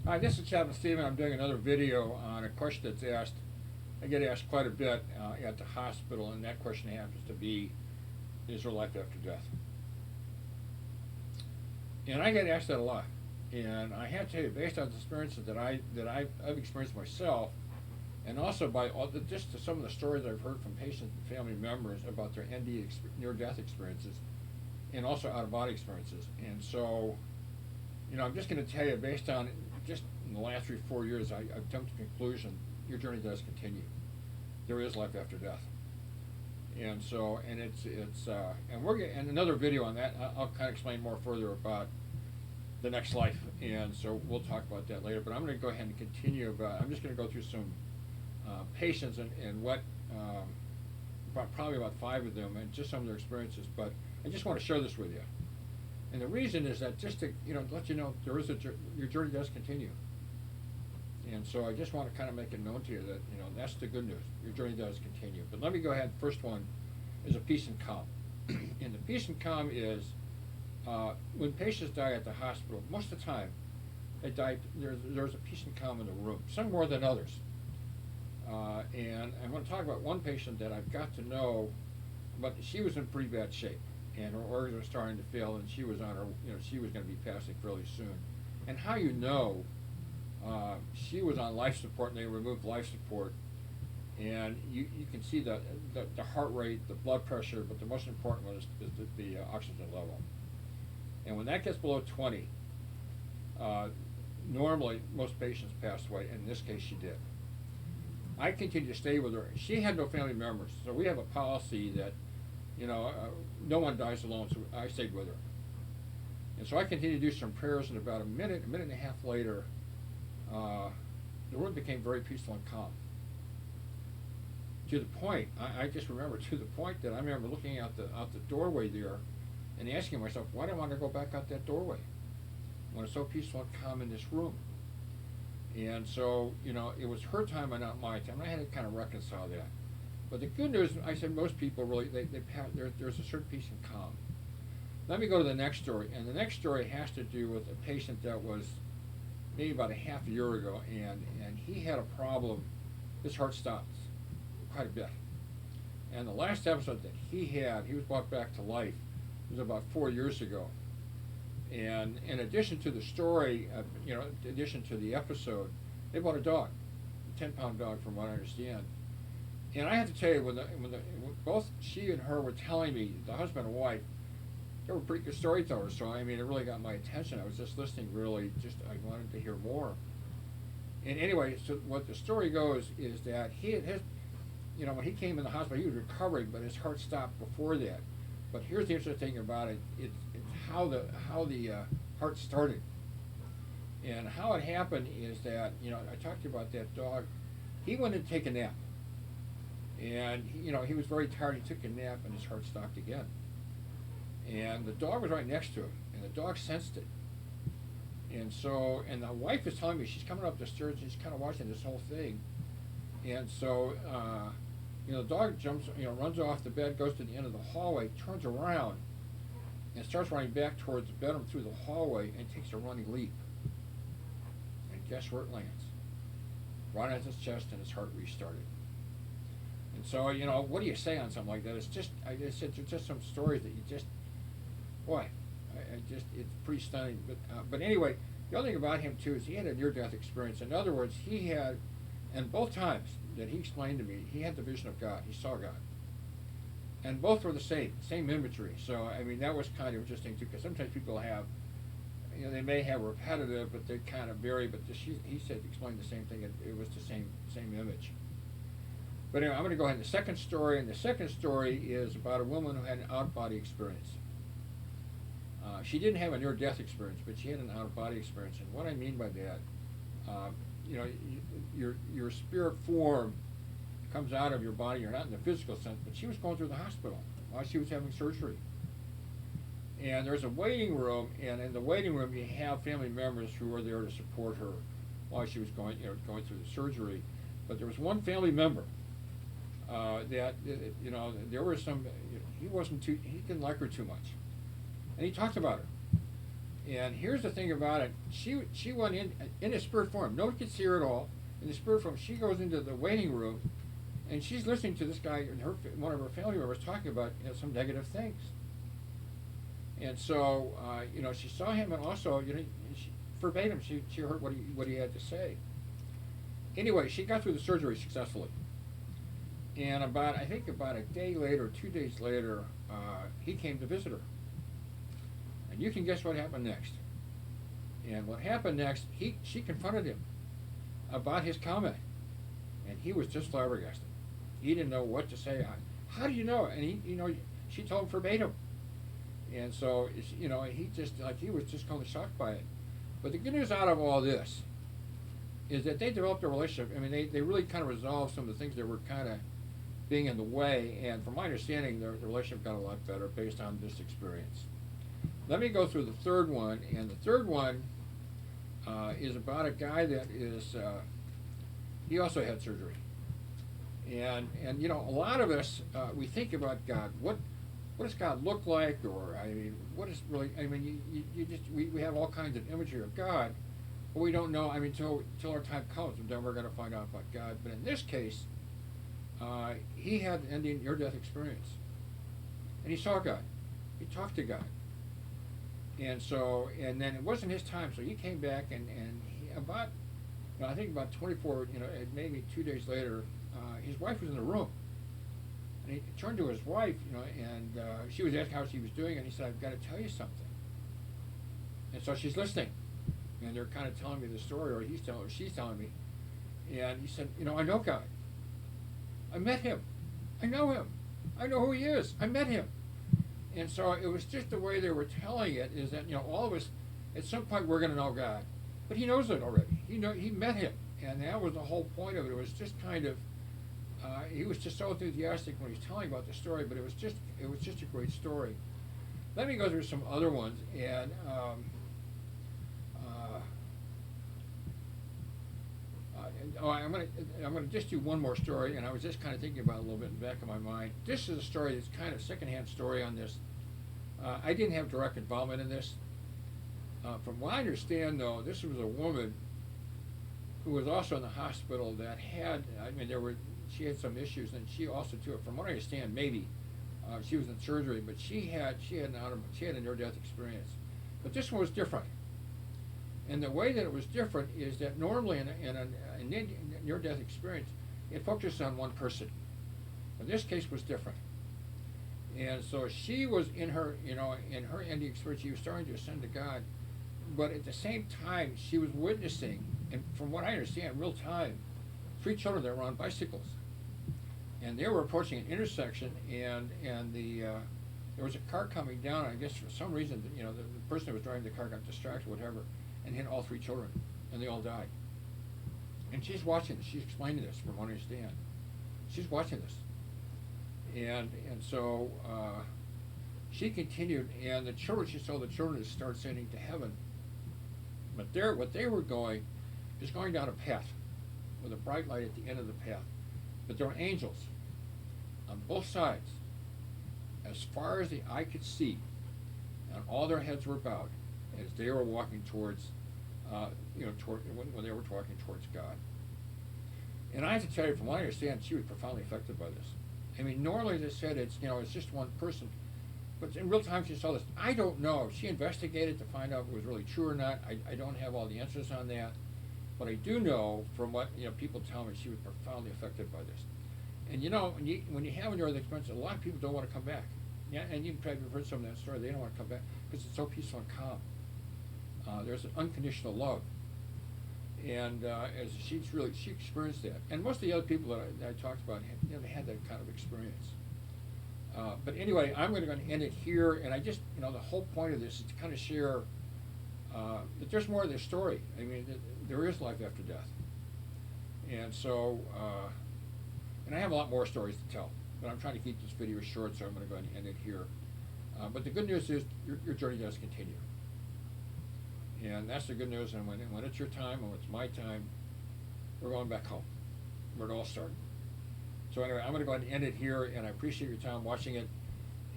Hi, this is Chaplain Stephen. I'm doing another video on a question that's asked. I get asked quite a bit at the hospital, and that question happens to be, is there life after death? And I get asked that a lot. And I have to tell you, based on the experiences that I've experienced myself, and also by just some of the stories I've heard from patients and family members about their near-death experiences, and also out-of-body experiences. And so, I'm just going to tell you, based on just in the last 3 or 4 years, I've come to the conclusion your journey does continue. There is life after death. And so, and and we're getting another video on that. I'll kind of explain more further about the next life, and so we'll talk about that later. But I'm going to go ahead and continue. I'm just going to go through some patients and what probably about 5 of them, and just some of their experiences. But I just want to share this with you. And the reason is that just to let you know your journey does continue. And so I just want to kind of make it known to you that that's the good news. Your journey does continue. But let me go ahead. First one is a peace and calm. And the peace and calm is when patients die at the hospital. Most of the time, they die. There's a peace and calm in the room. Some more than others. And I'm going to talk about one patient that I've got to know, but she was in pretty bad shape. And her organs were starting to fail, and she was on her, she was going to be passing fairly soon. And how she was on life support, and they removed life support, and you can see the heart rate, the blood pressure, but the most important one is the oxygen level. And when that gets below 20, normally most patients pass away, and in this case she did. I continued to stay with her. She had no family members, so we have a policy that no one dies alone, so I stayed with her. And so I continued to do some prayers, and about a minute and a half later, the room became very peaceful and calm. To the point, I just remember, to the point that I remember looking out the doorway there and asking myself, why do I want to go back out that doorway when it's so peaceful and calm in this room? And so, it was her time and not my time, and I had to kind of reconcile that. But the good news, I said, most people really, there's a certain peace and calm. Let me go to the next story. And the next story has to do with a patient that was maybe about a half a year ago, and he had a problem. His heart stopped quite a bit. And the last episode that he was brought back to life. It was about 4 years ago. And in addition to the story, in addition to the episode, they bought a dog, a 10-pound dog from what I understand. And I have to tell you, when both she and her were telling me, the husband and wife, they were pretty good storytellers. So it really got my attention. I was just listening. Really, I wanted to hear more. And anyway, so what the story goes is that when he came in the hospital, he was recovering, but his heart stopped before that. But here's the interesting thing about it: it's how the heart started, and how it happened is that I talked to you about that dog. He went to take a nap. And he was very tired. He took a nap, and his heart stopped again. And the dog was right next to him, and the dog sensed it. And so, and the wife is telling me, she's coming up the stairs and she's kind of watching this whole thing. And so, the dog jumps, runs off the bed, goes to the end of the hallway, turns around, and starts running back towards the bedroom through the hallway, and takes a running leap. And guess where it lands? Right on his chest, and his heart restarted. And so, what do you say on something like that? It's just some stories that you just, boy, it's pretty stunning. But anyway, the other thing about him too is he had a near-death experience. In other words, he had, and both times that he explained to me, he had the vision of God. He saw God, and both were the same imagery. So that was kind of interesting too, because sometimes people have, they may have repetitive, but they kind of vary. But he said explained the same thing. It was the same image. But anyway, I'm going to go ahead to the second story, and the second story is about a woman who had an out-of-body experience. She didn't have a near-death experience, but she had an out-of-body experience. And what I mean by that, your spirit form comes out of your body. You're not in the physical sense, but she was going through the hospital while she was having surgery. And there's a waiting room, and in the waiting room you have family members who are there to support her while she was going through the surgery. But there was one family member that there were some. He didn't like her too much, and he talked about her. And here's the thing about it: she went in a spirit form. Nobody could see her at all. In the spirit form, she goes into the waiting room, and she's listening to this guy and one of her family members talking about some negative things. And so she saw him, and also verbatim she heard what he had to say. Anyway, she got through the surgery successfully. And about a day later, 2 days later, he came to visit her. And you can guess what happened next. And what happened next, she confronted him about his comment. And he was just flabbergasted. He didn't know what to say. How do you know? And she told him verbatim. And so, he was just kind of shocked by it. But the good news out of all this is that they developed a relationship. I mean, they really kind of resolved some of the things that were kind of being in the way. And from my understanding, the relationship got a lot better based on this experience. Let me go through the third one. And the third one is about a guy that is, he also had surgery. And a lot of us, we think about God. What does God look like? Or, what is really, we have all kinds of imagery of God, but we don't know, till our time comes, and then we're going to find out about God. But in this case, he had an near-death experience. And he saw God. He talked to God. And then it wasn't his time, so he came back, and he, about 24, maybe 2 days later, his wife was in the room. And he turned to his wife, and she was asking how she was doing, and he said, "I've got to tell you something." And so she's listening, and they're kind of telling me the story, or she's telling me. And he said, "I know God. I met him. I know him. I know who he is. I met him." And so it was just the way they were telling it, is that, all of us, at some point, we're going to know God. But he knows it already. He met him. And that was the whole point of it. It was just kind of, he was just so enthusiastic when he was telling about the story, but it was just a great story. Let me go through some other ones. And I'm gonna just do one more story, and I was just kind of thinking about it a little bit in the back of my mind. This is a story that's kind of secondhand story on this. I didn't have direct involvement in this. From what I understand, though, this was a woman who was also in the hospital that had, she had some issues, and she also too, from what I understand, maybe she was in surgery, but she had a near-death experience. But this one was different. And the way that it was different is that normally in a near-death experience, it focuses on one person. But this case was different. And so she was in her ending experience, she was starting to ascend to God, but at the same time, she was witnessing, and from what I understand, real time, 3 children that were on bicycles. And they were approaching an intersection, and there was a car coming down, and I guess for some reason, the person that was driving the car got distracted, whatever, and hit all 3 children, and they all died. And she's watching this. She's explaining this from what I understand. She's watching this. And so she continued, and she saw the children start ascending to heaven. But what they were going is going down a path with a bright light at the end of the path. But there were angels on both sides, as far as the eye could see, and all their heads were bowed as they were walking towards, when they were walking towards God. And I have to tell you, from what I understand, she was profoundly affected by this. Normally they said it's just one person, but in real time she saw this. I don't know. She investigated to find out if it was really true or not. I don't have all the answers on that, but I do know from what people tell me, she was profoundly affected by this. And when you have a near-death experience, a lot of people don't want to come back. Yeah, and you've probably heard some of that story. They don't want to come back because it's so peaceful and calm. There's an unconditional love. And as she experienced that, and most of the other people that I talked about, they had that kind of experience. But anyway, I'm going to end it here, and I just, the whole point of this is to kind of share that there's more of this story. There is life after death, and so, and I have a lot more stories to tell, but I'm trying to keep this video short, so I'm going to go ahead and end it here. But the good news is your journey does continue. And that's the good news, and when it's your time, when it's my time, we're going back home, where it all started. So anyway, I'm going to go ahead and end it here, and I appreciate your time watching it,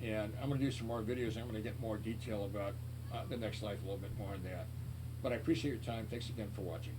and I'm going to do some more videos. I'm going to get more detail about the next life a little bit more on that. But I appreciate your time. Thanks again for watching.